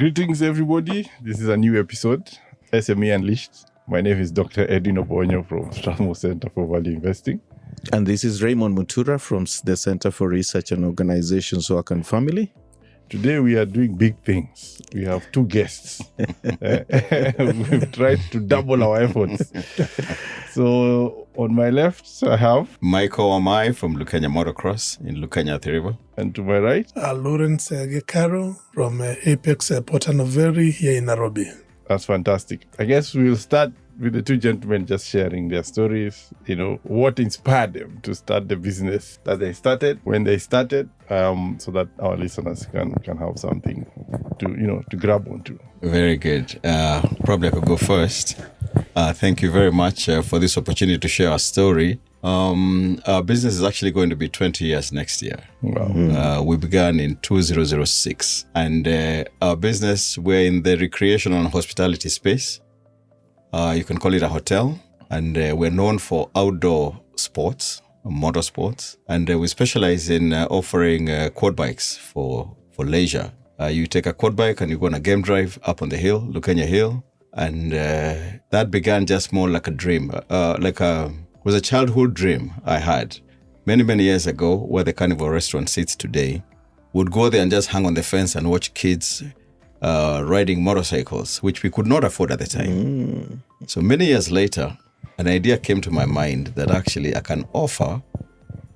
Greetings, everybody. This is a new episode, SME Unleashed. My name is Dr. Edwin Obonyo from Strathmore Centre for Value Investing. And this is Raymond Mutura from the Centre for Research and Organizations Work and Family. Today we are doing big things. We have two guests. We've tried to double our efforts. So on my left, I have Michael Wamae from Lukenya Motorcross in Lukenya, River. And to my right, Lawrence Gikaru from Apex Porter Novelli here in Nairobi. That's fantastic. I guess we'll start with the two gentlemen just sharing their stories, what inspired them to start the business that they started, when they started, so that our listeners can have something to grab onto. Very good. Probably I could go first. Thank you very much for this opportunity to share our story. Our business is actually going to be 20 years next year. Wow. We began in 2006, and our business, we're in the recreational and hospitality space. You can call it a hotel, and we're known for outdoor sports, motorsports, and we specialize in offering quad bikes for leisure. You take a quad bike and you go on a game drive up on the hill, Lukenya Hill, and that began just more like a dream, was a childhood dream I had many years ago, where the Carnival restaurant sits today. Would go there and just hang on the fence and watch kids riding motorcycles, which we could not afford at the time. So many years later, an idea came to my mind that actually I can offer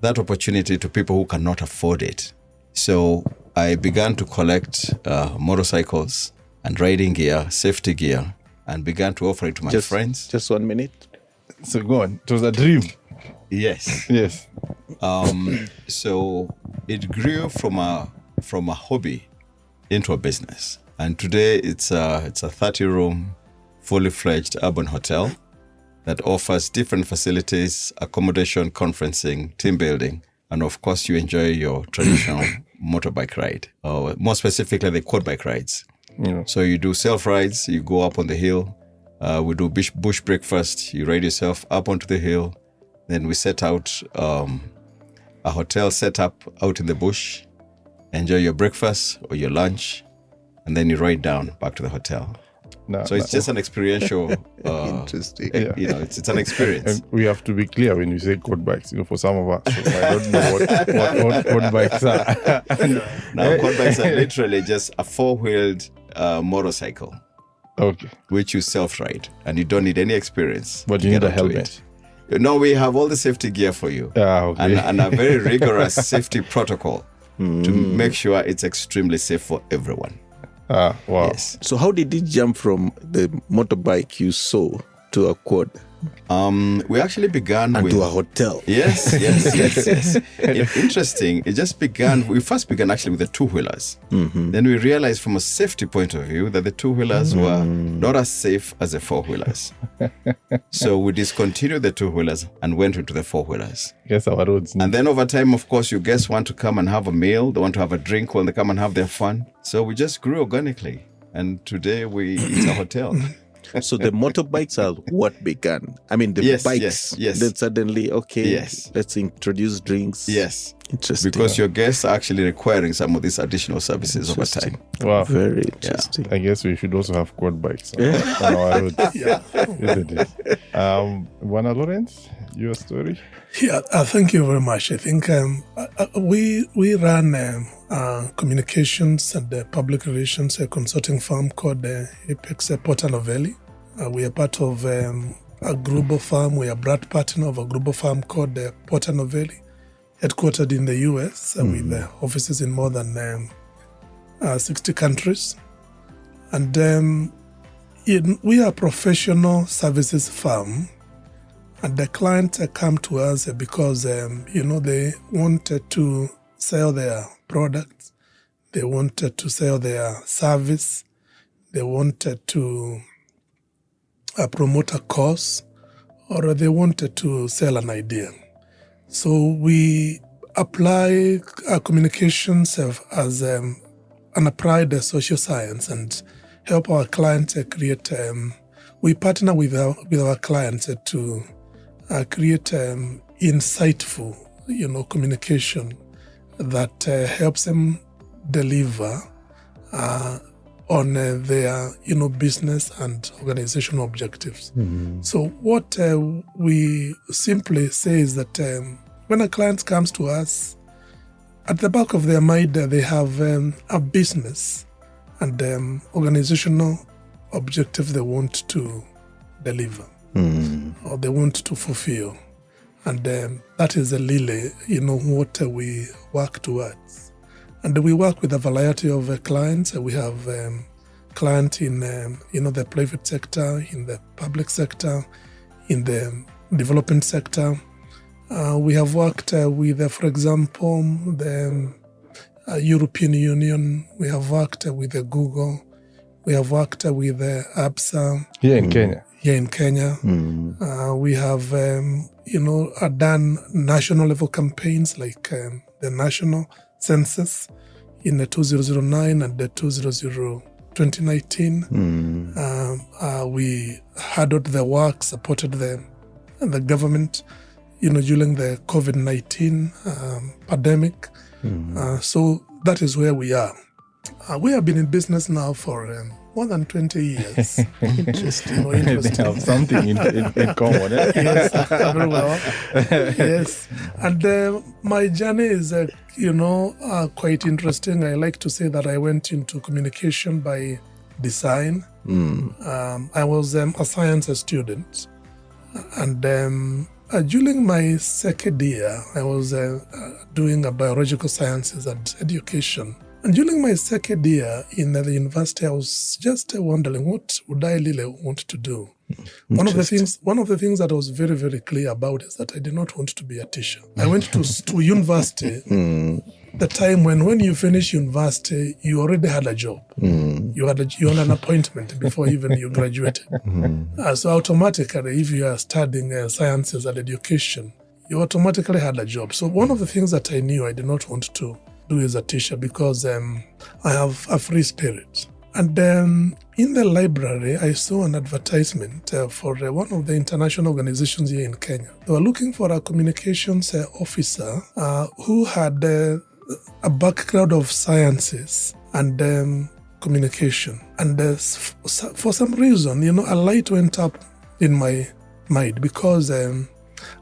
that opportunity to people who cannot afford it. So I began to collect motorcycles and riding gear, safety gear, and began to offer it to my friends. Just 1 minute. So go on. It was a dream. Yes. Yes. So it grew from a hobby into a business. And today it's a 30-room, fully fledged urban hotel that offers different facilities, accommodation, conferencing, team building, and of course you enjoy your traditional motorbike ride, or more specifically the quad bike rides. Yeah. So you do self rides, you go up on the hill, we do bush breakfast, you ride yourself up onto the hill, then we set out a hotel set up out in the bush, enjoy your breakfast or your lunch, and then you ride down back to the hotel. It's just an experiential. Interesting. It's an experience. And we have to be clear when you say quad bikes. For some of us, I don't know what quad bikes are. Now, quad bikes are literally just a four-wheeled motorcycle. Okay. Which you self-ride, and you don't need any experience. But you need a helmet. No, we have all the safety gear for you, okay. and a very rigorous safety protocol to make sure it's extremely safe for everyone. Wow. Yes. So how did it jump from the motorbike you saw to a quad? We actually began with to a hotel. Yes. Interesting. It just began. We first began actually with the two-wheelers. Then we realized from a safety point of view that the two-wheelers were not as safe as the four-wheelers. So we discontinued the two-wheelers and went into the four-wheelers. Yes, our roads. And then over time, of course, your guests want to come and have a meal. They want to have a drink when they come and have their fun. So we just grew organically, and today it's a hotel. So the motorbikes are what began. I mean, the bikes. Yes. Then suddenly, let's introduce drinks. Yes. Interesting. Because your guests are actually requiring some of these additional services over time. Wow. Very interesting. I guess we should also have quad bikes on our roads. Isn't it? Wana Lawrence, your story? Yeah, thank you very much. I think we run communications and public relations, a consulting firm called Apex Porter Novelli. We are part of a global firm. We are brand partner of a global firm called Porter Novelli, headquartered in the US with offices in more than 60 countries. And we are a professional services firm. And the clients come to us because, they wanted to sell their products. They wanted to sell their service. They wanted to promote a cause, or they wanted to sell an idea. So we apply communications as an applied social science and help our clients create. We partner with our clients to create insightful, communication that helps them deliver on their, business and organizational objectives. So what we simply say is that when a client comes to us, at the back of their mind, they have a business and organizational objective they want to deliver or they want to fulfill. And that is really, what we work towards. And we work with a variety of clients. We have clients in, the private sector, in the public sector, in the development sector. We have worked with, for example, the European Union. We have worked with Google. We have worked with ABSA. Here in Kenya. Here in Kenya. We have, done national level campaigns like the national census in the 2009 and the 2019. We handled the work, supported the government, during the COVID-19 pandemic. So that is where we are. We have been in business now for more than 20 years. Interesting. They have something in common. Yes, very well. Yes. And my journey is, quite interesting. I like to say that I went into communication by design. I was a science student. And during my second year, I was doing biological sciences and education. And during my second year in the university, I was just wondering, what would I really want to do? One of the things that I was very, very clear about is that I did not want to be a teacher. I went to university, the time when you finish university, you already had a job. You had an appointment before even you graduated. So automatically, if you are studying sciences and education, you automatically had a job. So one of the things that I knew I did not want to do as a teacher because I have a free spirit. And in the library, I saw an advertisement for one of the international organizations here in Kenya. They were looking for a communications officer who had a background of sciences and communication. And for some reason, a light went up in my mind because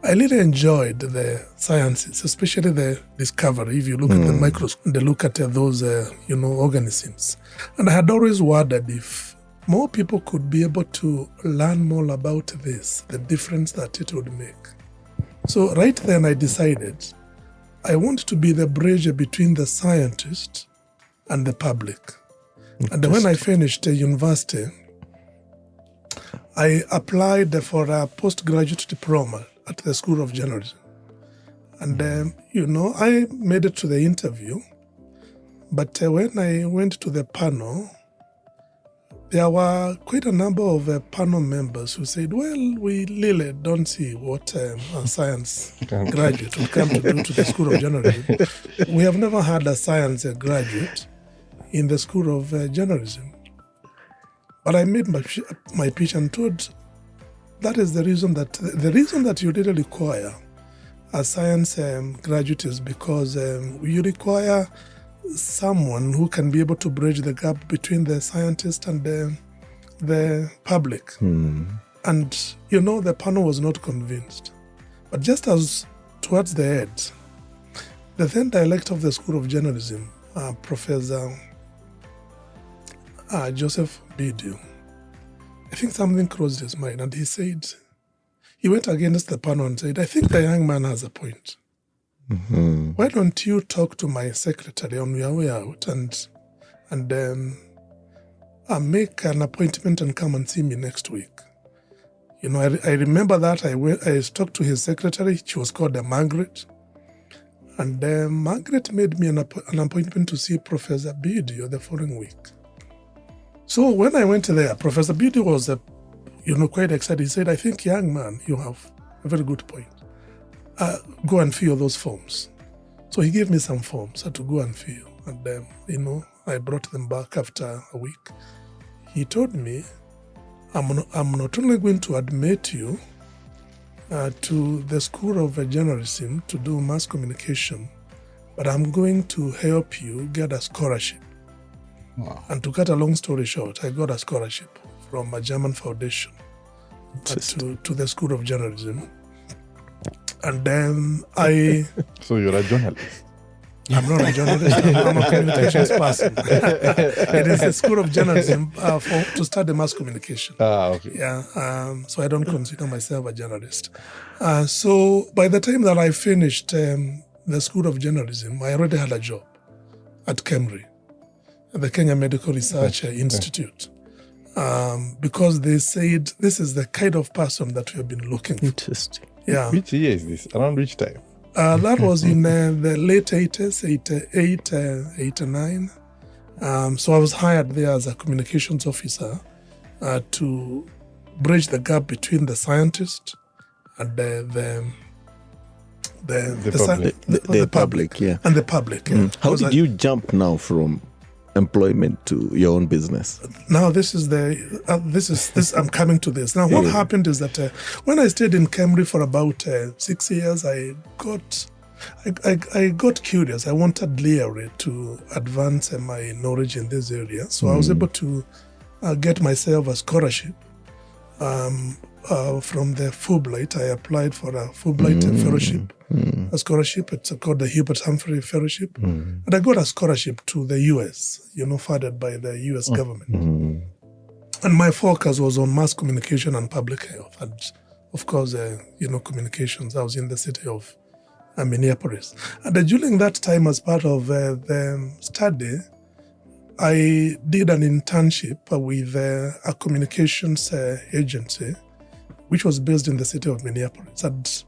I really enjoyed the sciences, especially the discovery. If you look at the microscope and look at those, organisms. And I had always wondered if more people could be able to learn more about this, the difference that it would make. So right then I decided I want to be the bridge between the scientist and the public. And when I finished university, I applied for a postgraduate diploma at the School of Journalism. And, I made it to the interview. But when I went to the panel, there were quite a number of panel members who said, well, we really don't see what a science graduate will come to do to the School of Journalism. We have never had a science graduate in the School of Journalism. But I made my pitch and told that is the reason that you really require a science graduate is because you require someone who can be able to bridge the gap between the scientist and the public. And, the panel was not convinced. But just as towards the end, the then director of the School of Journalism, Professor Joseph Bidio, I think something crossed his mind and he went against the panel and said, I think the young man has a point. Why don't you talk to my secretary on your way out and make an appointment and come and see me next week? I remember that I talked to his secretary. She was called Margaret. And Margaret made me an appointment to see Professor Bidio the following week. So when I went there, Professor Bidio was, quite excited. He said, I think, young man, you have a very good point. Go and fill those forms. So he gave me some forms to go and fill. And, I brought them back after a week. He told me, I'm not only going to admit you to the School of Journalism to do mass communication, but I'm going to help you get a scholarship Wow. And to cut a long story short, I got a scholarship from a German foundation to the School of Journalism. And then So you're a journalist. I'm not a journalist, I'm a communications person. It is a School of Journalism to study mass communication. Okay. Yeah, so I don't consider myself a journalist. So by the time that I finished the School of Journalism, I already had a job at KEMRI, the Kenya Medical Research Institute, because they said this is the kind of person that we have been looking for. Interesting. Yeah. Which year is this? Around which time? That was in the late 80s, 88, 89. So I was hired there as a communications officer to bridge the gap between the scientist and the public, yeah. And the public. Yeah. How did you jump now from employment to your own business? Now this is I'm coming to this. Now what happened is that when I stayed in KEMRI for about 6 years, I got curious. I wanted literally to advance my knowledge in this area. So I was able to get myself a scholarship from the Fulbright. I applied for a Fulbright fellowship, a scholarship. It's called the Hubert Humphrey Fellowship. And I got a scholarship to the US, funded by the US government. And my focus was on mass communication and public health. And of course, communications. I was in the city of Minneapolis. And during that time, as part of the study, I did an internship with a communications agency, which was based in the city of Minneapolis. And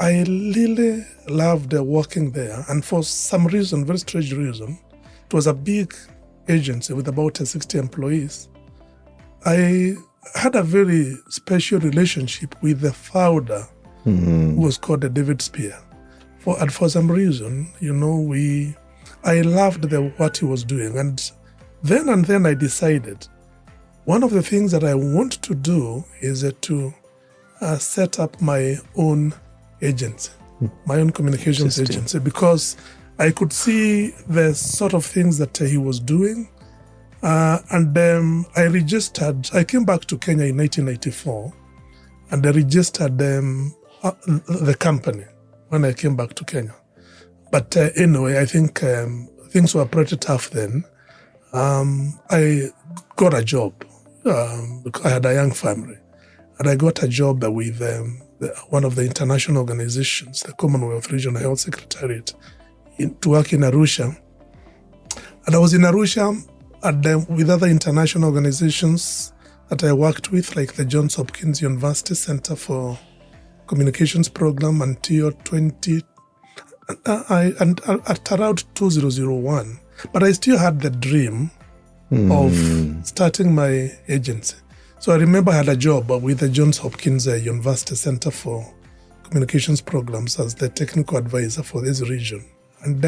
I really loved working there. And for some reason, very strange reason, it was a big agency with about 60 employees. I had a very special relationship with the founder, who was called David Spear. For some reason, I loved what he was doing. And then I decided one of the things that I want to do is to set up my own agency, my own communications agency, because I could see the sort of things that he was doing. And I registered. I came back to Kenya in 1994, and I registered the company when I came back to Kenya. But anyway, I think things were pretty tough then. I got a job because I had a young family, and I got a job with one of the international organizations, the Commonwealth Regional Health Secretariat, to work in Arusha. And I was in Arusha and with other international organizations that I worked with, like the Johns Hopkins University Center for Communications Program until at around 2001. But I still had the dream of starting my agency. So I remember I had a job with the Johns Hopkins University Center for Communications Programs as the technical advisor for this region. And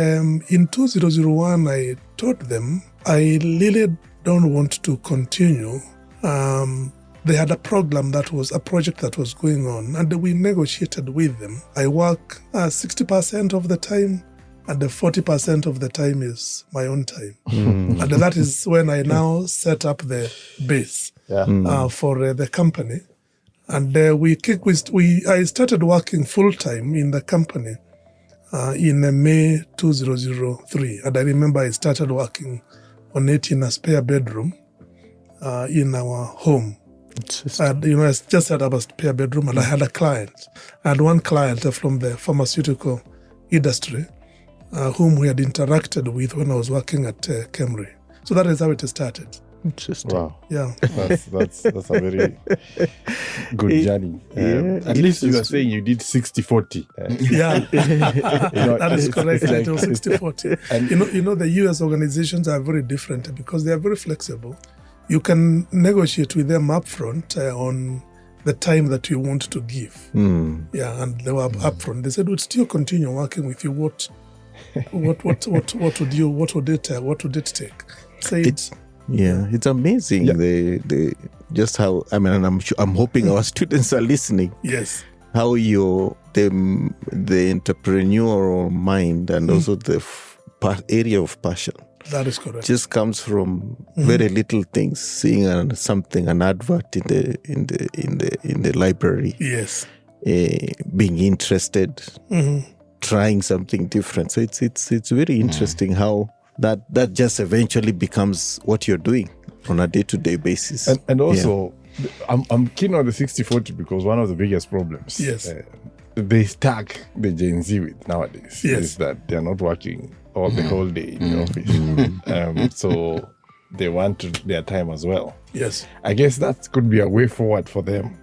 in 2001, I told them I really don't want to continue. They had a project that was going on, and we negotiated with them. I work 60% of the time, and the 40% of the time is my own time. And that is when I now set up the base for the company. And I started working full-time in the company in May 2003. And I remember I started working on it in a spare bedroom in our home. And, I just set up a spare bedroom, and I had a client. I had one client from the pharmaceutical industry whom we had interacted with when I was working at KEMRI. So that is how it started. Interesting. Wow. Yeah. That's a very good journey. At least you are saying you did 60-40. Yeah. That is correct. It was 60-40. The US organizations are very different because they are very flexible. You can negotiate with them upfront on the time that you want to give. Yeah, and they were upfront. They said, we'd still continue working with you. What would it take? It's amazing. The just how and I'm hoping our students are listening. Yes. How the entrepreneurial mind and also the area of passion That is correct. just comes from very little things, seeing an advert in the library, Yes. being interested, trying something different. So it's very interesting how that just eventually becomes what you're doing on a day-to-day basis. And also, I'm keen on the 60-40 because one of the biggest problems they stack the Gen Z with nowadays is that they're not working all the whole day in the office. So they want their time as well. Yes. I guess that could be a way forward for them,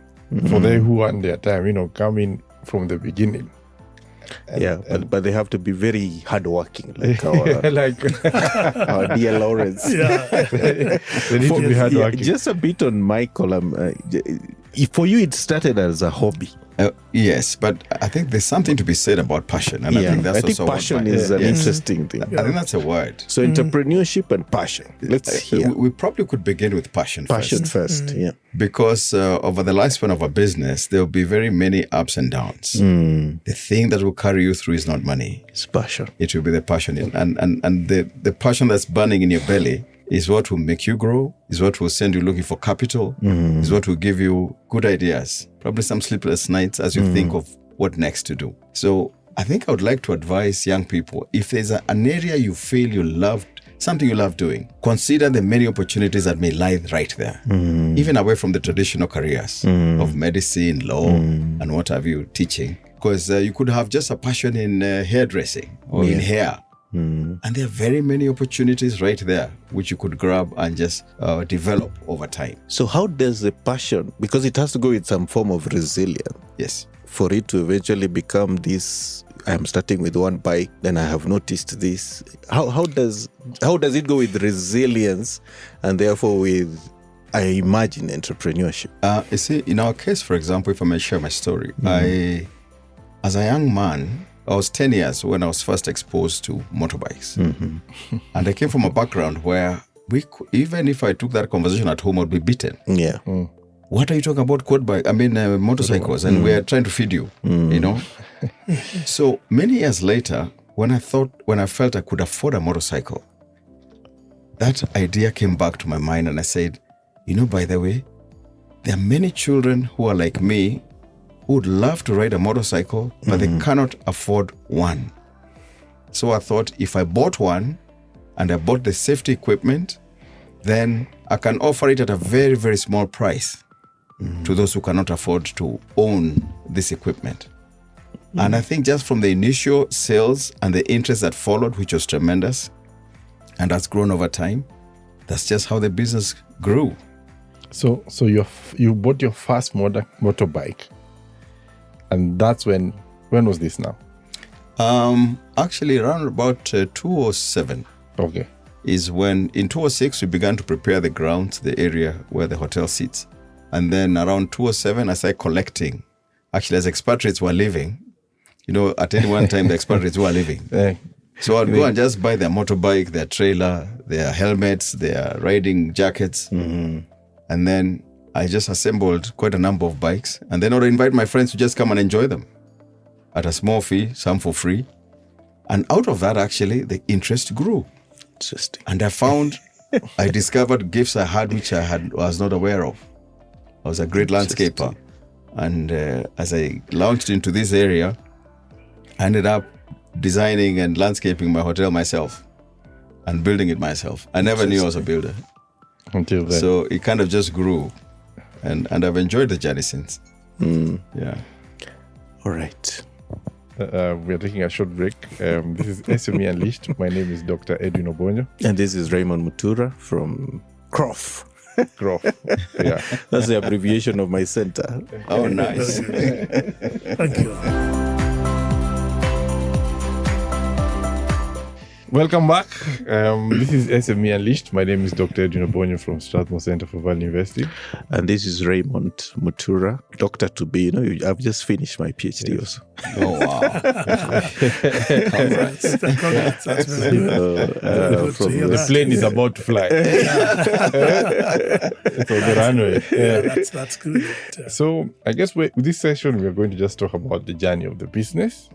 for they who want their time, coming from the beginning. But they have to be very hardworking, like our dear Lawrence. They need to be hardworking. Just a bit on my column. For you, it started as a hobby. Yes, but I think there's something to be said about passion, and I think that's also passion is an interesting thing. I think that's a word. So entrepreneurship and passion. Let's hear. We probably could begin with passion first. Yeah. Because over the lifespan of a business, there will be very many ups and downs. The thing that will carry you through is not money. It's passion. It will be the passion. And the passion that's burning in your belly is what will make you grow, is what will send you looking for capital, is what will give you good ideas, probably some sleepless nights as you think of what next to do. So I think I would like to advise young people, if there's an area you feel you loved, something you love doing, consider the many opportunities that may lie right there, even away from the traditional careers of medicine, law, and what have you, teaching. Because you could have just a passion in hairdressing or in hair. And there are very many opportunities right there which you could grab and just develop over time. So how does the passion, because it has to go with some form of resilience. Yes. For it to eventually become this, I'm starting with one bike, then I have noticed this. How does it go with resilience and therefore with, I imagine, entrepreneurship? You see, in our case, for example, if I may share my story, as a young man, I was 10 years when I was first exposed to motorbikes. And I came from a background where even if I took that conversation at home, I'd be beaten. Yeah. What are you talking about? Motorcycles, and we're trying to feed you, So many years later, when I felt I could afford a motorcycle, that idea came back to my mind and I said, by the way, there are many children who are like me who would love to ride a motorcycle, but they cannot afford one. So I thought, if I bought one and I bought the safety equipment, then I can offer it at a very, very small price to those who cannot afford to own this equipment. And I think just from the initial sales and the interest that followed, which was tremendous and has grown over time, that's just how the business grew. So you bought your first motorbike. And that's when was this now? Actually, around about 2007. Okay. Is when in 2006 we began to prepare the grounds, the area where the hotel sits. And then around 2007, I started collecting. Actually, as expatriates were leaving, at any one time, the expatriates were leaving. So I'd go and just buy their motorbike, their trailer, their helmets, their riding jackets. And then I just assembled quite a number of bikes, and then I would invite my friends to just come and enjoy them at a small fee, some for free. And out of that, actually, the interest grew. Interesting. And I discovered gifts I had which was not aware of. I was a great landscaper. And as I launched into this area, I ended up designing and landscaping my hotel myself and building it myself. I never knew I was a builder. Until then. So it kind of just grew. And I've enjoyed the journey since. Yeah. All right. We are taking a short break. This is SME Unleashed. My name is Dr. Edwin Obonyo. And this is Raymond Mutura from CROF. Yeah. That's the abbreviation of my center. Oh, nice. Thank you. Welcome back. This is SME Unleashed. My name is Dr. Edwin Obonyo from Strathmore Centre for Valley University. And this is Raymond Mutura, doctor to be. I've just finished my PhD also. Oh, wow. Congrats. That's very good. The plane is about to fly. So the runway. That's good. So I guess with this session, we're going to just talk about the journey of the business.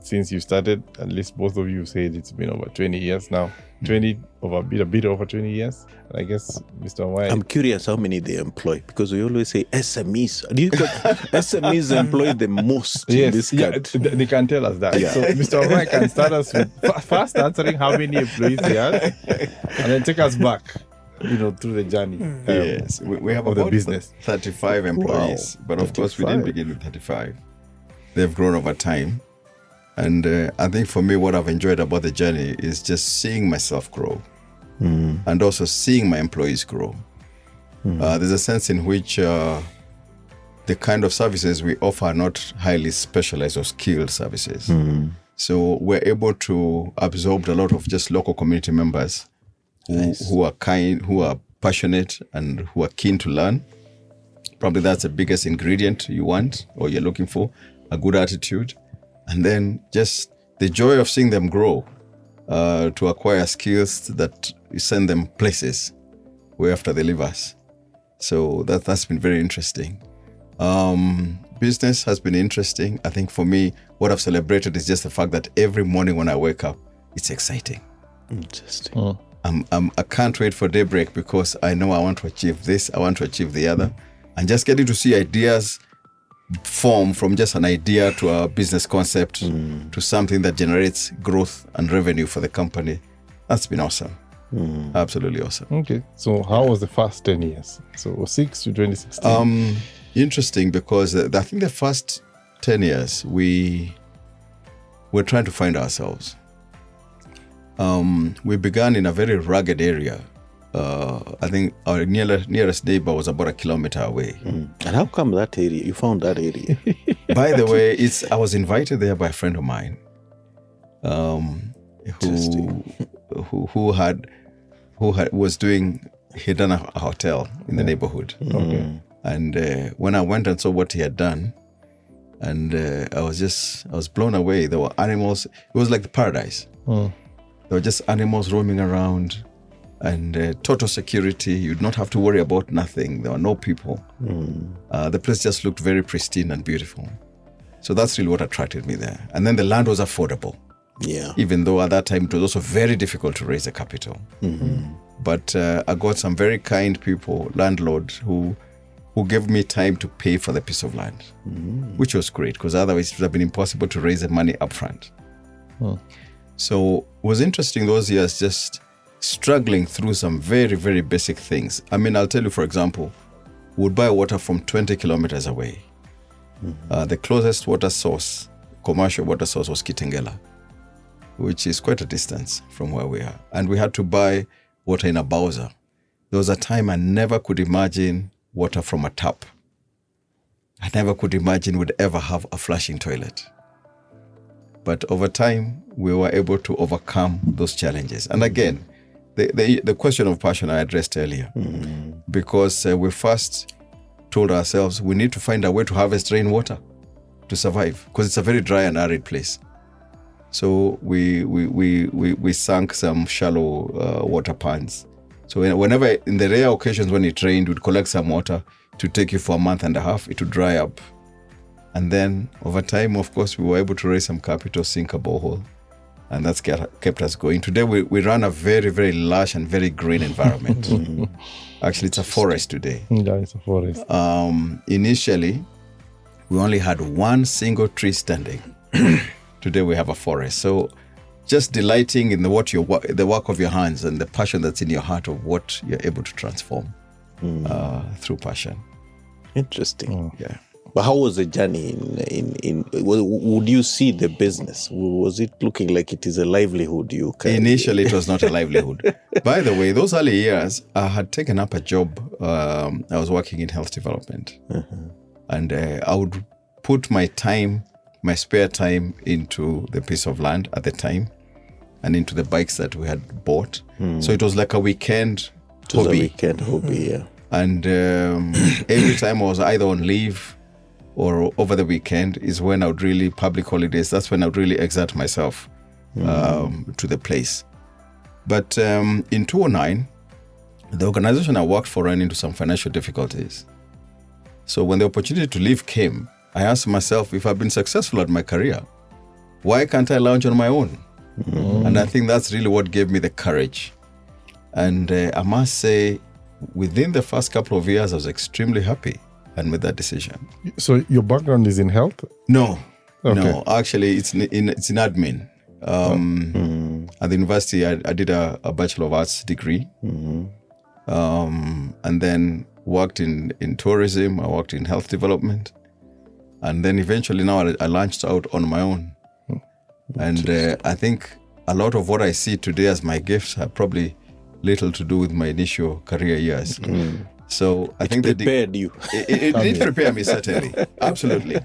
Since you started, at least both of you said it's been over 20 years now. 20 over a bit over 20 years. And I guess Mr. Wamae. I'm curious how many they employ, because we always say SMEs. Do you think SMEs employ the most in this country? They can tell us that. So Mr. Wamae can start us with first answering how many employees he has, and then take us back, through the journey. Yes, we have of about the business. 35 employees, but of course we didn't begin with 35. They've grown over time. And I think for me, what I've enjoyed about the journey is just seeing myself grow and also seeing my employees grow. There's a sense in which the kind of services we offer are not highly specialized or skilled services. So we're able to absorb a lot of just local community members who are kind, who are passionate, and who are keen to learn. Probably that's the biggest ingredient you want or you're looking for, a good attitude. And then just the joy of seeing them grow to acquire skills that send them places where after they leave us. So that's been very interesting. Business has been interesting. I think for me, what I've celebrated is just the fact that every morning when I wake up, it's exciting. Interesting. I can't wait for daybreak because I know I want to achieve this, I want to achieve the other. And just getting to see ideas form from just an idea to a business concept to something that generates growth and revenue for the company. That's been awesome. Absolutely awesome. Okay. So how was the first 10 years? So 06 to 2016. Interesting because I think the first 10 years we were trying to find ourselves. We began in a very rugged area. I think our nearest neighbor was about 1 kilometer away. And how come that area? You found that area? By the way, I was invited there by a friend of mine, he'd done a hotel in the neighborhood. Okay. And when I went and saw what he had done, and I was blown away. There were animals. It was like the paradise. There were just animals roaming around. And total security. You'd not have to worry about nothing. There were no people. The place just looked very pristine and beautiful. So that's really what attracted me there. And then the land was affordable. Yeah. Even though at that time it was also very difficult to raise the capital. But I got some very kind people, landlords, who gave me time to pay for the piece of land, which was great because otherwise it would have been impossible to raise the money upfront. So it was interesting those years just struggling through some very, very basic things. I mean, I'll tell you, for example, we'd buy water from 20 kilometers away. The closest water source, commercial water source, was Kitengela, which is quite a distance from where we are. And we had to buy water in a Bowser. There was a time I never could imagine water from a tap. I never could imagine we'd ever have a flushing toilet. But over time, we were able to overcome those challenges. And again, the question of passion I addressed earlier, because we first told ourselves we need to find a way to harvest rainwater to survive, because it's a very dry and arid place. So we sank some shallow water ponds. So whenever, in the rare occasions when it rained, we'd collect some water to take you for a month and a half. It would dry up. And then over time, of course, we were able to raise some capital, sink a borehole. And that's kept us going. Today, we run a very, very lush and very green environment. Actually, it's a forest today. Yeah, it's a forest. Initially, we only had one single tree standing. Today, we have a forest. So just delighting in the work of your hands and the passion that's in your heart of what you're able to transform through passion. Interesting. Yeah. But how was the journey would you see the business? Was it looking like it is a livelihood? Initially, it was not a livelihood. By the way, those early years, I had taken up a job. I was working in health development. And I would put my spare time into the piece of land at the time and into the bikes that we had bought. So it was like a weekend hobby. Yeah. And every time I was either on leave or over the weekend is when I would really, public holidays, that's when I would really exert myself to the place. But in 2009, the organization I worked for ran into some financial difficulties. So when the opportunity to leave came, I asked myself, if I've been successful at my career, why can't I launch on my own? And I think that's really what gave me the courage. And I must say, within the first couple of years, I was extremely happy and made that decision. So your background is in health? No, Okay. no. Actually, it's in admin. At the university, I did a Bachelor of Arts degree. And then worked in tourism. I worked in health development. And then eventually now I launched out on my own. And I think a lot of what I see today as my gifts have probably little to do with my initial career years. So I think prepared you. It did prepare me, certainly. Absolutely.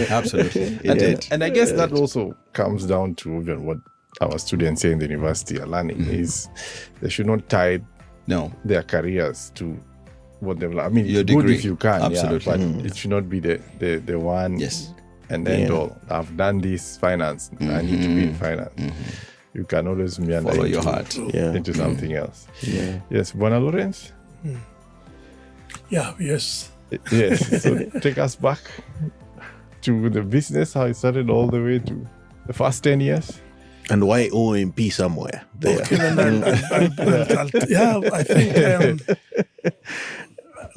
Absolutely. It did. And I guess that also comes down to even what our students here in the university are learning is they should not tie their careers to what they've learned. I mean, Your it's good degree. if you can, Absolutely. but it should not be the one Yes. and end all. I've done this finance. I need to be in finance. You can always meander Follow into, your heart. into something else. Yes, Buena Lawrence? Yeah, yes. Yes. So take us back to the business, how it started all the way to the first 10 years. And why OMP somewhere there? Okay, then I think,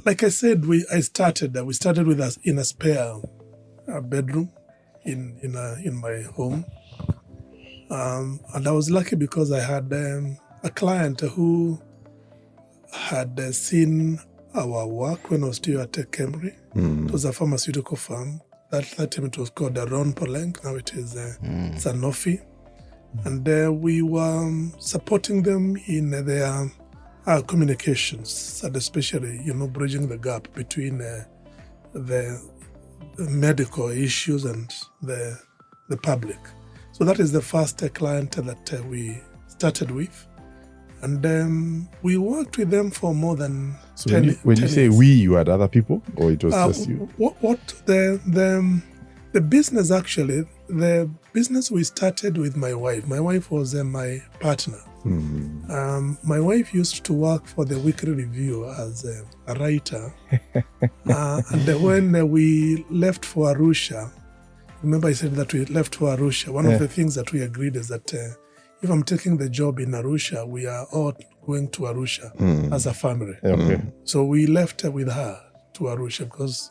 like I said, we started with us in a spare bedroom in my home, and I was lucky because I had a client who had seen our work when I was still at Cambry. It was a pharmaceutical firm. That time it was called Ron Poleng. Now it is Sanofi. And we were supporting them in their communications, and especially, bridging the gap between the medical issues and the public. So that is the first client that we started with. And we worked with them for more than So 10 when you say years. we, you had other people, or it was just you? What the business actually, the business we started with my wife. My wife was my partner. My wife used to work for the Weekly Review as a writer. And when we left for Arusha, remember I said that we left for Arusha. One of the things that we agreed is that if I'm taking the job in Arusha, we are all going to Arusha as a family. Okay. So we left with her to Arusha because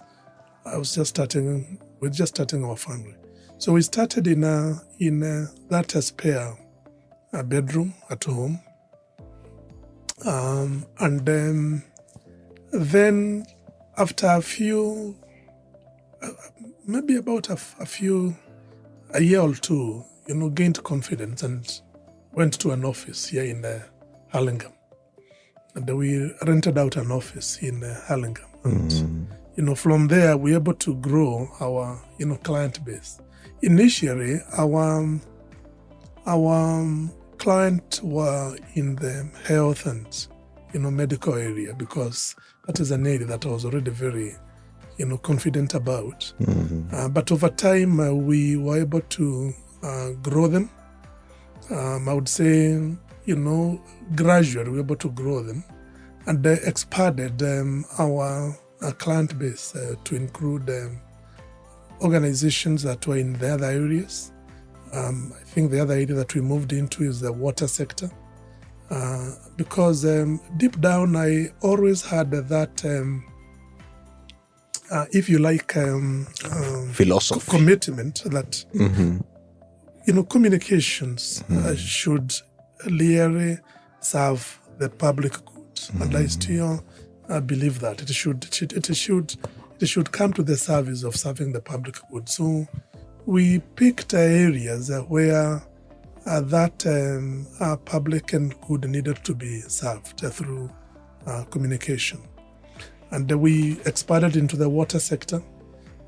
we're just starting our family. So we started in that spare bedroom at home. And then after maybe about a year or two, gained confidence and went to an office here in Hurlingham. And we rented out an office in Hurlingham. And, from there, we were able to grow our, client base. Initially, our clients were in the health and, medical area, because that is an area that I was already very, confident about. But over time, we were able to grow them. I would say, gradually we were able to grow them, and they expanded our client base to include organizations that were in the other areas. I think the other area that we moved into is the water sector, because deep down I always had that, if you like, Philosophy. commitment that communications should really serve the public good, and I still believe that it should come to the service of serving the public good. So we picked areas where that public and good needed to be served through communication, and we expanded into the water sector.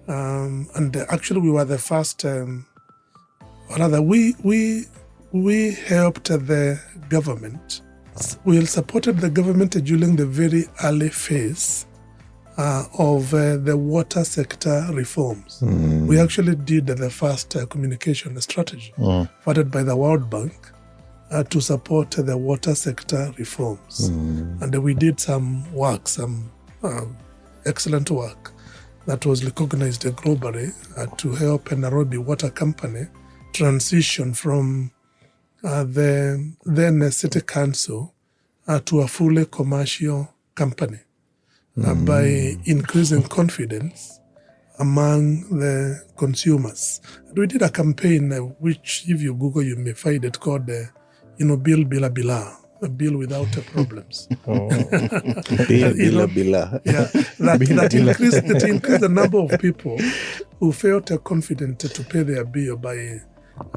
And actually, we were the first. Rather, we helped the government. We supported the government during the very early phase of the water sector reforms. We actually did the first communication strategy funded by the World Bank to support the water sector reforms. And we did some work, some excellent work that was recognized globally to help Nairobi Water Company transition from the then City Council to a fully commercial company by increasing confidence among the consumers. And we did a campaign which, if you Google, you may find it called, Bill Bila Bila, a bill without problems. Bila bila. Yeah, that increased the number of people who felt confident to pay their bill by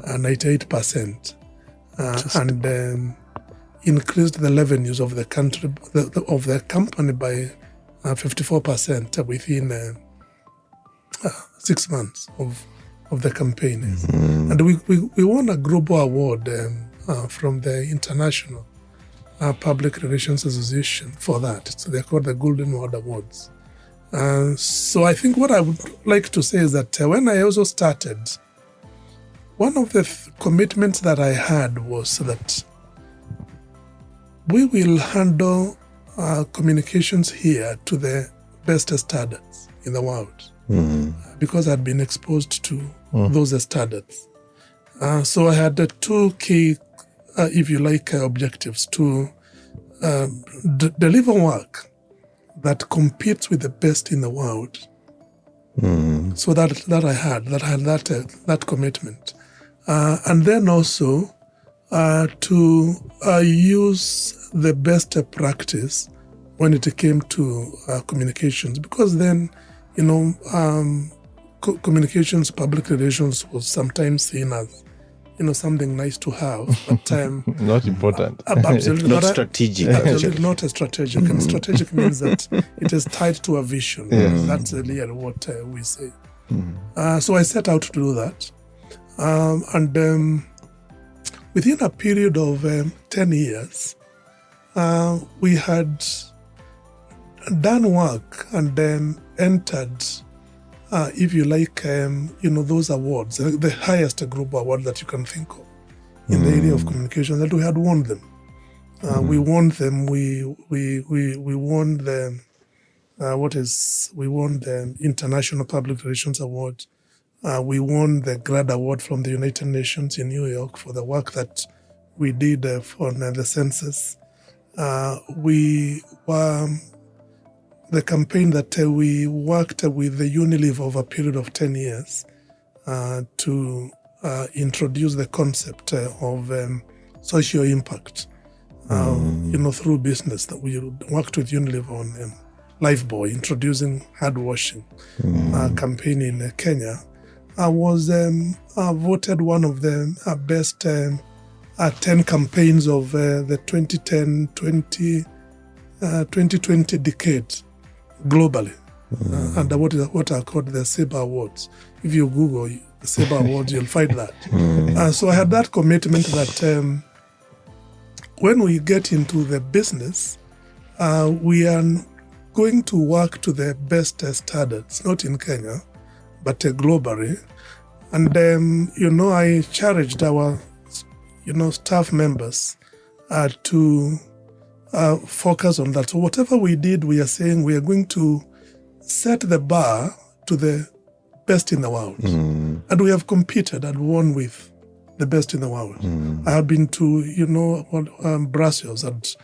98%, and increased the revenues of the country of the company by 54% within 6 months of the campaign. And we won a global award from the International Public Relations Association for that. So they're called the Golden Award Awards. So I think what I would like to say is that when I also started, one of the commitments that I had was that we will handle communications here to the best standards in the world, because I'd been exposed to those standards. So I had two key, if you like, objectives: to deliver work that competes with the best in the world. So that I had that commitment, and then also to use the best practice when it came to communications, because then communications, public relations was sometimes seen as something nice to have, but not important. Absolutely Not strategic. Absolutely not a strategic. And strategic means that it is tied to a vision. That's really what we say. So I set out to do that, and within a period of 10 years, we had done work and entered, if you like, those awards, the highest global award that you can think of in the area of communication, that we had won them. We won them. We won the we won the International Public Relations Award. We won the GRAD Award from the United Nations in New York for the work that we did for the census. We were the campaign that we worked with the Unilever over a period of 10 years to introduce the concept of social impact, through business. That we worked with Unilever on Lifebuoy, introducing hand washing campaign in Kenya. I was voted one of the best 10 campaigns of the 2020 decade globally, and what are called the SABRE Awards. If you Google the SABRE Awards, you'll find that. So I had that commitment that when we get into the business, we are going to work to the best standards, not in Kenya, but globally. And I charged our staff members to focus on that. So whatever we did, we are saying we are going to set the bar to the best in the world. And we have competed and won with the best in the world. I have been to, Brussels and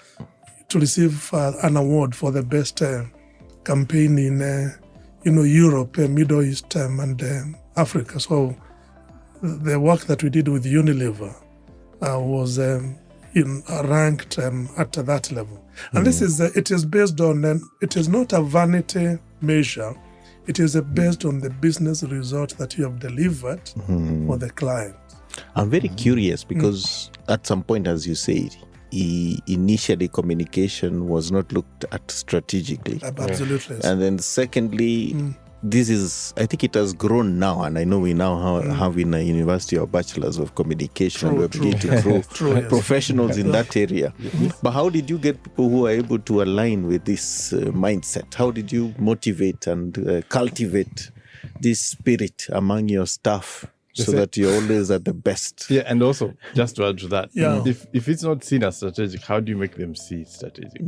to receive an award for the best campaign in, Europe, Middle East, and Africa. So the work that we did with Unilever was ranked at that level. And this is, it is based on, it is not a vanity measure. It is based on the business result that you have delivered for the client. I'm very curious because at some point, as you said, initially communication was not looked at strategically. Absolutely. And then secondly, this is, I think it has grown now, and I know we now have in a university a bachelor's of communication, and we're beginning to grow professionals in that area. But how did you get people who are able to align with this mindset? How did you motivate and cultivate this spirit among your staff so that you're always at the best? Yeah, and also, just to add to that, if it's not seen as strategic, how do you make them see it strategic?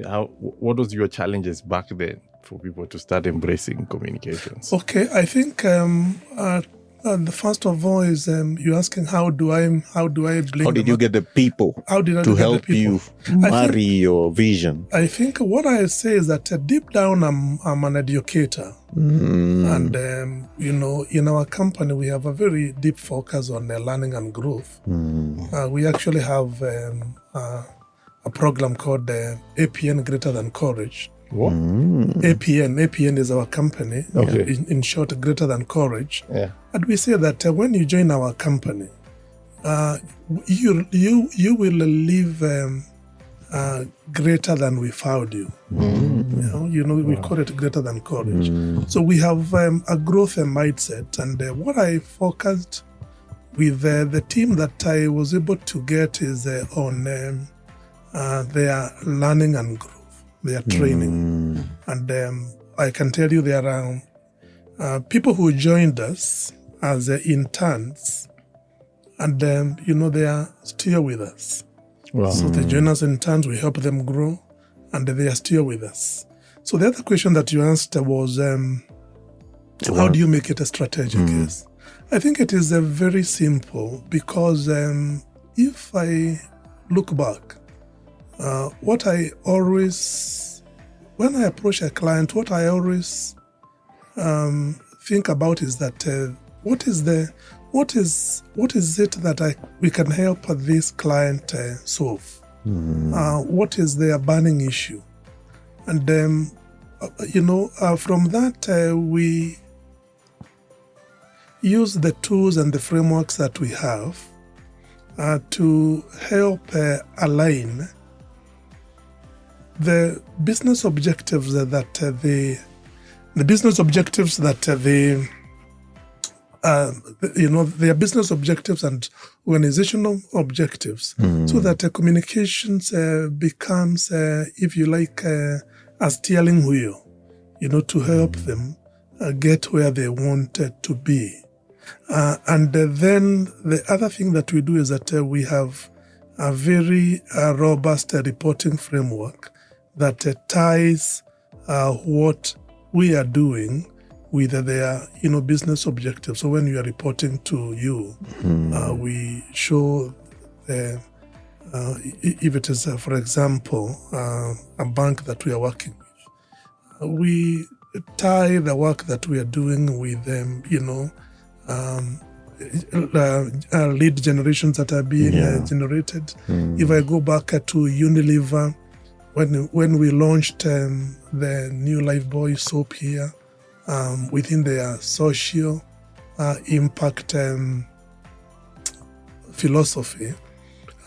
What was your challenges back then for people to start embracing communications? Okay, I think The first of all is you're asking how do I bring How did you get the people how did I to get the help you people? marry your vision? I think what I say is that deep down I'm an educator, and in our company we have a very deep focus on learning and growth. We actually have a program called APN Greater Than Courage. What? APN is our company. Okay. In short, Greater Than Courage. Yeah. And we say that when you join our company, you will live greater than we found you. We call it Greater Than Courage. So we have a growth mindset, and what I focused with the team that I was able to get is on their learning and growth. Their training. And I can tell you there are people who joined us as interns, and they are still with us. Wow. So they join us interns, we help them grow, and they are still with us. So the other question that you asked was, how do you make it a strategic? Yes. I think it is very simple, because if I look back, what I always, when I approach a client, what I always think about is that what is it that we can help this client solve? What is their burning issue? And from that we use the tools and the frameworks that we have to help align the business objectives that their business objectives and organizational objectives, so that communications becomes, if you like, a steering wheel, to help them get where they want to be. And then the other thing that we do is that we have a very robust reporting framework that ties what we are doing with their business objectives. So when we are reporting to you, we show if it is, for example, a bank that we are working with, we tie the work that we are doing with them, lead generations that are being generated. If I go back to Unilever, when we launched the new Lifebuoy soap here, within their social impact philosophy,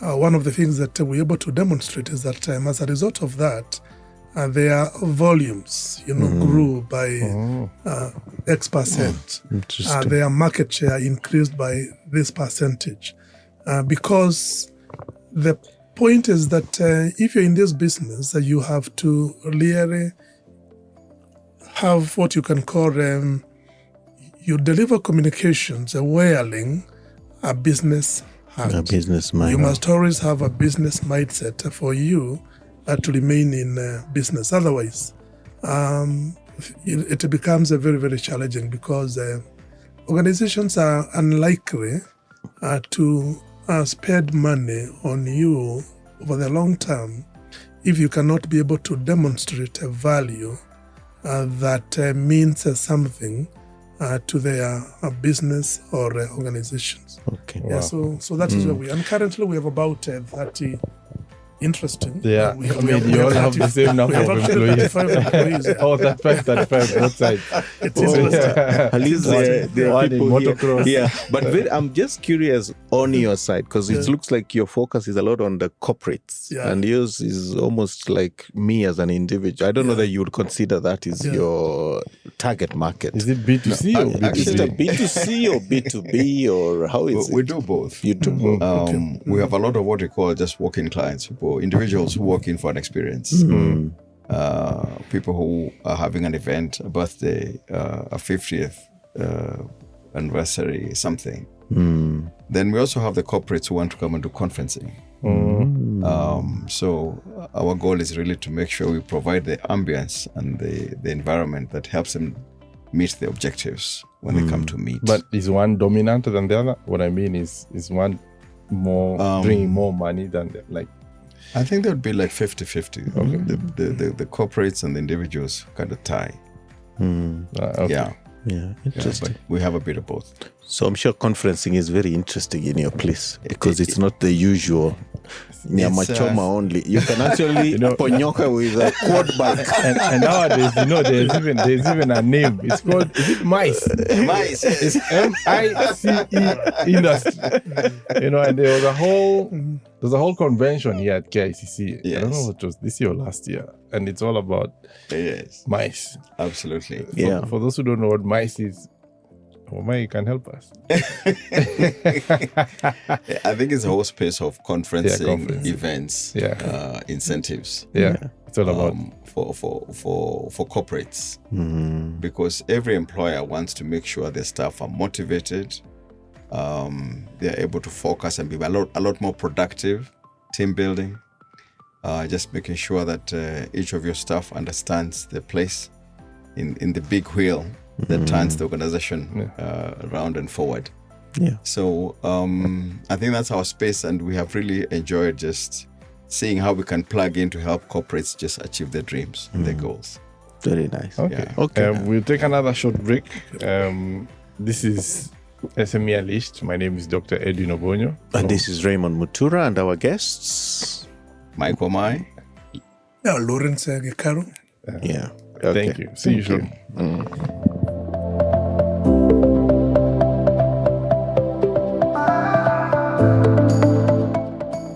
one of the things that we're able to demonstrate is that as a result of that, their volumes, grew by X percent. Their market share increased by this percentage. Because the point is that if you're in this business, you have to really have what you can call, you deliver communications wearing a business hat. A business mindset. You must always have a business mindset for you to remain in business. Otherwise, it becomes very, very challenging, because organizations are unlikely to spend money on you over the long term if you cannot be able to demonstrate a value that means something to their business or organizations. Okay. Wow. Yeah, so that is where we are. And currently we have about 30. Interesting. Yeah, We you all have the same number we have of actually employees. 35 employees. Oh, 35, both sides. It's interesting. At least there are One in people here. Motorcross. Yeah, but I'm just curious on your side, because it looks like your focus is a lot on the corporates, and yours is almost like me as an individual. I don't know that you would consider that is your target market. Is it B2C or B2B? Is it a B2C or B2B, or how is it? We do both. You do both. We have a lot of what we call just walk-in clients, individuals who walk in for an experience. People who are having an event, a birthday, a 50th anniversary, something. Then we also have the corporates who want to come and do conferencing. So our goal is really to make sure we provide the ambience and the environment that helps them meet the objectives when they come to meet. But is one dominant than the other? What I mean is one more bringing more money than like? I think there would be like 50-50. The corporates and the individuals kind of tie. Okay. Yeah. Yeah, interesting. But we have a bit of both. So I'm sure conferencing is very interesting in your place because it's not the usual nyama choma only. You can actually ponyoka with a quad bike. And nowadays, there's even a name. It's called, is it MICE? Mice. It's MICE industry. And there's a whole convention here at KICC. Yes. I don't know what it was this year or last year. And it's all about MICE. Absolutely. For those who don't know what MICE is, Wamae, you can help us. I think it's a whole space of conferencing, events, incentives. It's all about for corporates, because every employer wants to make sure their staff are motivated, they're able to focus and be a lot more productive, team building, just making sure that each of your staff understands their place in the big wheel that turns the organization around and forward. So I think that's our space, and we have really enjoyed just seeing how we can plug in to help corporates just achieve their dreams and their goals. Very nice. Okay. We'll take another short break. This is SME Unleashed. My name is Dr. Edwin Obonyo. And this is Raymond Mutura, and our guests, Mike Wamae. Lawrence Gikaru. Okay. Thank you. See you soon.